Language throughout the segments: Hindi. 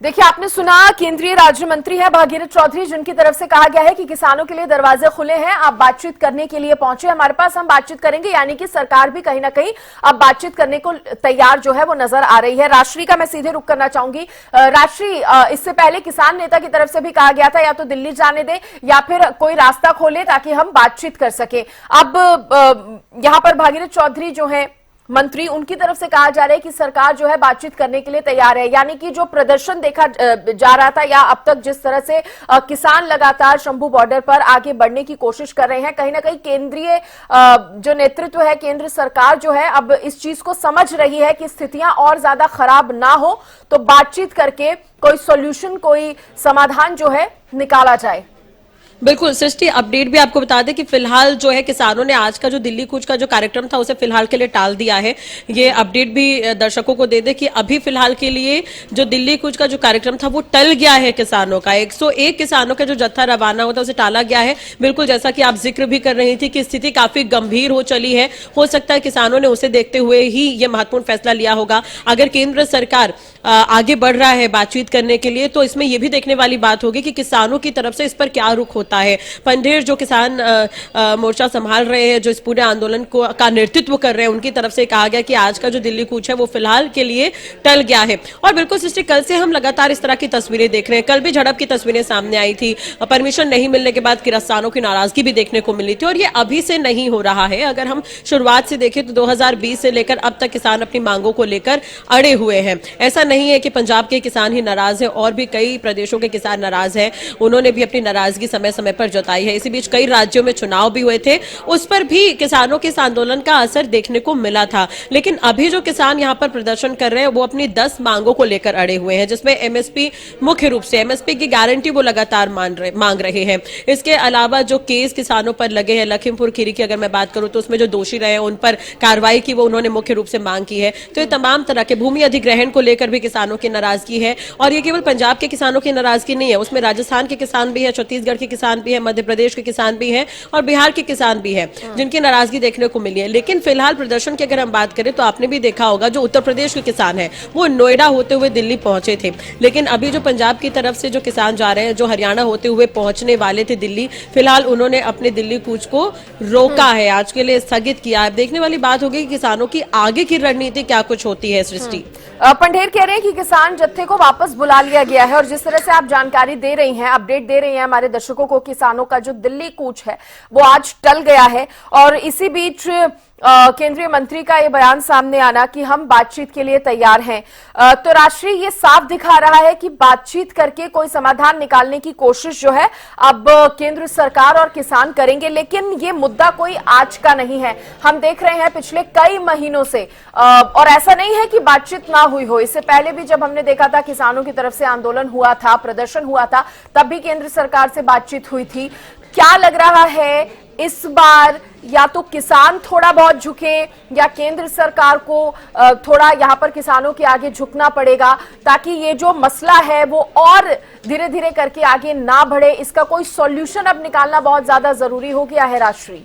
देखिए, आपने सुना, केंद्रीय राज्य मंत्री है भागीरथ चौधरी, जिनकी तरफ से कहा गया है कि किसानों के लिए दरवाजे खुले हैं, आप बातचीत करने के लिए पहुंचे हमारे पास, हम बातचीत करेंगे। यानी कि सरकार भी कहीं ना कहीं अब बातचीत करने को तैयार जो है वो नजर आ रही है। राष्ट्रीय का मैं सीधे रुख करना चाहूंगी। राष्ट्रीय, इससे पहले किसान नेता की तरफ से भी कहा गया था या तो दिल्ली जाने दे या फिर कोई रास्ता खोले ताकि हम बातचीत कर सके। अब यहां पर भागीरथ चौधरी जो है मंत्री, उनकी तरफ से कहा जा रहा है कि सरकार जो है बातचीत करने के लिए तैयार है। यानी कि जो प्रदर्शन देखा जा रहा था या अब तक जिस तरह से किसान लगातार शंभू बॉर्डर पर आगे बढ़ने की कोशिश कर रहे हैं, कहीं ना कहीं केंद्रीय जो नेतृत्व है, केंद्र सरकार जो है अब इस चीज को समझ रही है कि स्थितियां और ज्यादा खराब ना हो तो बातचीत करके कोई सोल्यूशन, कोई समाधान जो है निकाला जाए। बिल्कुल सृष्टि, अपडेट भी आपको बता दें कि फिलहाल जो है किसानों ने आज का जो दिल्ली कूच का जो कार्यक्रम था उसे फिलहाल के लिए टाल दिया है। ये अपडेट भी दर्शकों को दे दें कि अभी फिलहाल के लिए जो दिल्ली कूच का जो कार्यक्रम था वो टल गया है किसानों का। 101 किसानों का जो जत्था रवाना होता उसे टाला गया है। बिल्कुल जैसा कि आप जिक्र भी कर रही थी कि स्थिति काफी गंभीर हो चली है, हो सकता है किसानों ने उसे देखते हुए ही ये महत्वपूर्ण फैसला लिया होगा। अगर केंद्र सरकार आगे बढ़ रहा है बातचीत करने के लिए तो इसमें यह भी देखने वाली बात होगी कि किसानों की तरफ से इस पर क्या रुख होता है। पंढेर जो किसान मोर्चा संभाल रहे हैं, जो इस पूरे आंदोलन को का नेतृत्व कर रहे हैं, उनकी तरफ से कहा गया कि आज का जो दिल्ली कूच है वो फिलहाल के लिए टल गया है। और बिल्कुल सृष्टि, कल से हम लगातार इस तरह की तस्वीरें देख रहे हैं। कल भी झड़प की तस्वीरें सामने आई थी, परमिशन नहीं मिलने के बाद किसानों की नाराजगी भी देखने को मिली थी। और ये अभी से नहीं हो रहा है, अगर हम शुरुआत से देखें तो 2020 से लेकर अब तक किसान अपनी मांगों को लेकर अड़े हुए हैं। ऐसा नहीं है कि पंजाब के किसान ही नाराज है, और भी कई प्रदेशों के किसान नाराज हैं। उन्होंने भी अपनी नाराजगी समय समय पर जताई है। इसी बीच कई राज्यों में चुनाव भी हुए थे, उस पर भी किसानों के इस आंदोलन का असर देखने को मिला था। लेकिन अभी जो किसान यहां पर प्रदर्शन कर रहे हैं वो अपनी 10 मांगों को लेकर अड़े हुए हैं, जिसमें एमएसपी, मुख्य रूप से एमएसपी की गारंटी वो लगातार मांग रहे हैं। इसके अलावा जो केस किसानों पर लगे हैं, लखीमपुर खीरी की अगर मैं बात करूं तो उसमें जो दोषी रहे हैं उन पर कार्रवाई की वो उन्होंने मुख्य रूप से मांग की है। तो ये तमाम तरह के भूमि अधिग्रहण को लेकर भी किसानों की नाराजगी है। और ये केवल पंजाब के किसानों की नाराजगी नहीं है, उसमें राजस्थान के किसान भी है, छत्तीसगढ़ के किसान भी है, मध्य प्रदेश के किसान भी हैं और बिहार के किसान भी हैं, जिनकी नाराजगी देखने को मिली है। लेकिन फिलहाल प्रदर्शन की अगर हम बात करें तो आपने भी देखा होगा जो उत्तर प्रदेश के किसान हैं वो नोएडा होते हुए दिल्ली पहुंचे थे। लेकिन अभी जो पंजाब की तरफ से जो किसान जा रहे हैं, जो हरियाणा होते हुए पहुंचने वाले थे दिल्ली, फिलहाल उन्होंने अपने दिल्ली कूच को रोका है, आज के लिए स्थगित किया है। देखने वाली बात होगी कि किसानों की आगे की रणनीति क्या कुछ होती है। सृष्टि, पंढेर कह रहे हैं कि किसान जत्थे को वापस बुला लिया गया है, और जिस तरह से आप जानकारी दे रही हैं, अपडेट दे रही हैं हमारे दर्शकों को, किसानों का जो दिल्ली कूच है वो आज टल गया है। और इसी बीच केंद्रीय मंत्री का ये बयान सामने आना कि हम बातचीत के लिए तैयार हैं, तो राष्ट्रीय ये साफ दिखा रहा है कि बातचीत करके कोई समाधान निकालने की कोशिश जो है अब केंद्र सरकार और किसान करेंगे। लेकिन ये मुद्दा कोई आज का नहीं है, हम देख रहे हैं पिछले कई महीनों से, और ऐसा नहीं है कि बातचीत ना हुई हो। इससे पहले भी जब हमने देखा था किसानों की तरफ से आंदोलन हुआ था, प्रदर्शन हुआ था, तब भी केंद्र सरकार से बातचीत हुई थी। क्या लग रहा है इस बार, या तो किसान थोड़ा बहुत झुके या केंद्र सरकार को थोड़ा यहां पर किसानों के आगे झुकना पड़ेगा ताकि ये जो मसला है वो और धीरे धीरे करके आगे ना बढ़े? इसका कोई सॉल्यूशन अब निकालना बहुत ज्यादा जरूरी हो गया है राष्ट्रीय।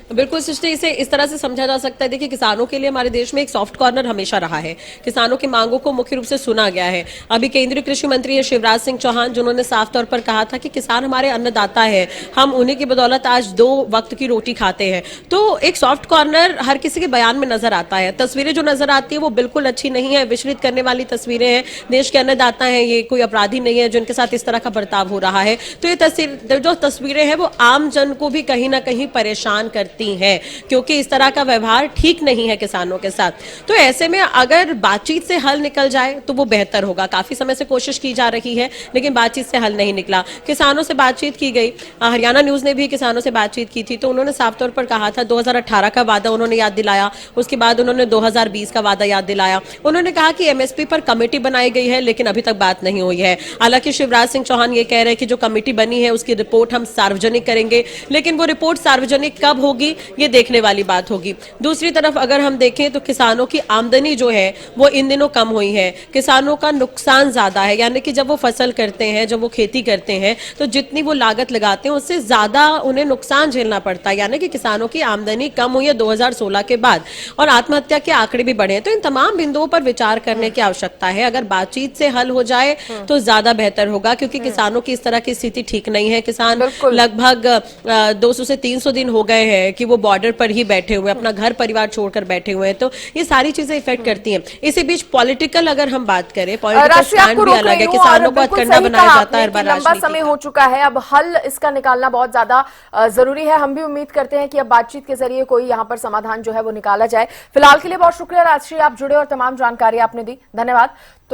बिल्कुल सृष्टि, इसे इस तरह से समझा जा सकता है। देखिए, किसानों के लिए हमारे देश में एक सॉफ्ट कॉर्नर हमेशा रहा है, किसानों की मांगों को मुख्य रूप से सुना गया है। अभी केंद्रीय कृषि मंत्री है शिवराज सिंह चौहान, जिन्होंने साफ तौर पर कहा था कि किसान हमारे अन्नदाता है, हम उन्हीं की बदौलत आज 2 वक्त की रोटी खाते हैं। तो एक सॉफ्ट कॉर्नर हर किसी के बयान में नजर आता है। तस्वीरें जो नजर आती है वो बिल्कुल अच्छी नहीं है, विचलित करने वाली तस्वीरें हैं। देश के अन्नदाता हैं, ये कोई अपराधी नहीं है जिनके साथ इस तरह का बर्ताव हो रहा है। तो ये जो तस्वीरें हैं वो आम जन को भी कहीं ना कहीं परेशान करती हैं, क्योंकि इस तरह का व्यवहार ठीक नहीं है किसानों के साथ। तो ऐसे में अगर बातचीत से हल निकल जाए तो वो बेहतर होगा। काफी समय से कोशिश की जा रही है लेकिन बातचीत से हल नहीं निकला। किसानों से बातचीत की गई, हरियाणा न्यूज ने भी किसानों से बातचीत की थी, तो उन्होंने साफ तौर पर कहा था 2018 का वादा उन्होंने याद दिलाया, उसके बाद उन्होंने 2020 का वादा याद दिलाया। उन्होंने कहा कि एमएसपी पर कमेटी बनाई गई है लेकिन अभी तक बात नहीं हुई है। हालांकि शिवराज सिंह चौहान ये कह रहे हैं कि जो कमेटी बनी है उसकी रिपोर्ट हम सार्वजनिक करेंगे, लेकिन वो रिपोर्ट सार्वजनिक कब होगी होगी, ये देखने वाली बात होगी। दूसरी तरफ अगर हम देखें तो किसानों की आमदनी जो है वो इन दिनों कम हुई है, किसानों का नुकसान ज्यादा है, यानी कि जब वो फसल करते हैं, जब वो खेती करते हैं, तो जितनी वो लागत लगाते हैं उससे ज्यादा उन्हें नुकसान झेलना पड़ता है, यानी कि किसानों की आमदनी कम हुई है 2016 के बाद, और आत्महत्या के आंकड़े भी बढ़े हैं। तो इन तमाम बिंदुओं पर विचार करने की आवश्यकता है। अगर बातचीत से हल हो जाए तो ज्यादा बेहतर होगा, क्योंकि किसानों की इस तरह की स्थिति ठीक नहीं है। किसान बिल्कुल। लगभग 200 से 300 दिन हो गए हैं कि वो बॉर्डर पर ही बैठे हुए हैं, अपना घर परिवार छोड़कर बैठे हुए हैं। तो ये सारी चीजें इफेक्ट करती हैं। इसी बीच पॉलिटिकल अगर हम बात करें, पॉलिटिकल राशि स्टैंड आपको भी रोक अलग है, रही हूं किसानों और को बिल्कुल हथकंडा सही बनाया कहा जाता है आपने हर कि बार लंबा राजनीति समय का। हो चुका है, अब हल इसका निकालना बहुत ज्यादा जरूरी है। हम भी उम्मीद करते हैं कि अब बातचीत के जरिए कोई यहाँ पर समाधान जो है वो निकाला जाए। फिलहाल के लिए बहुत शुक्रिया राजश्री, आप जुड़े और तमाम जानकारी आपने दी, धन्यवाद।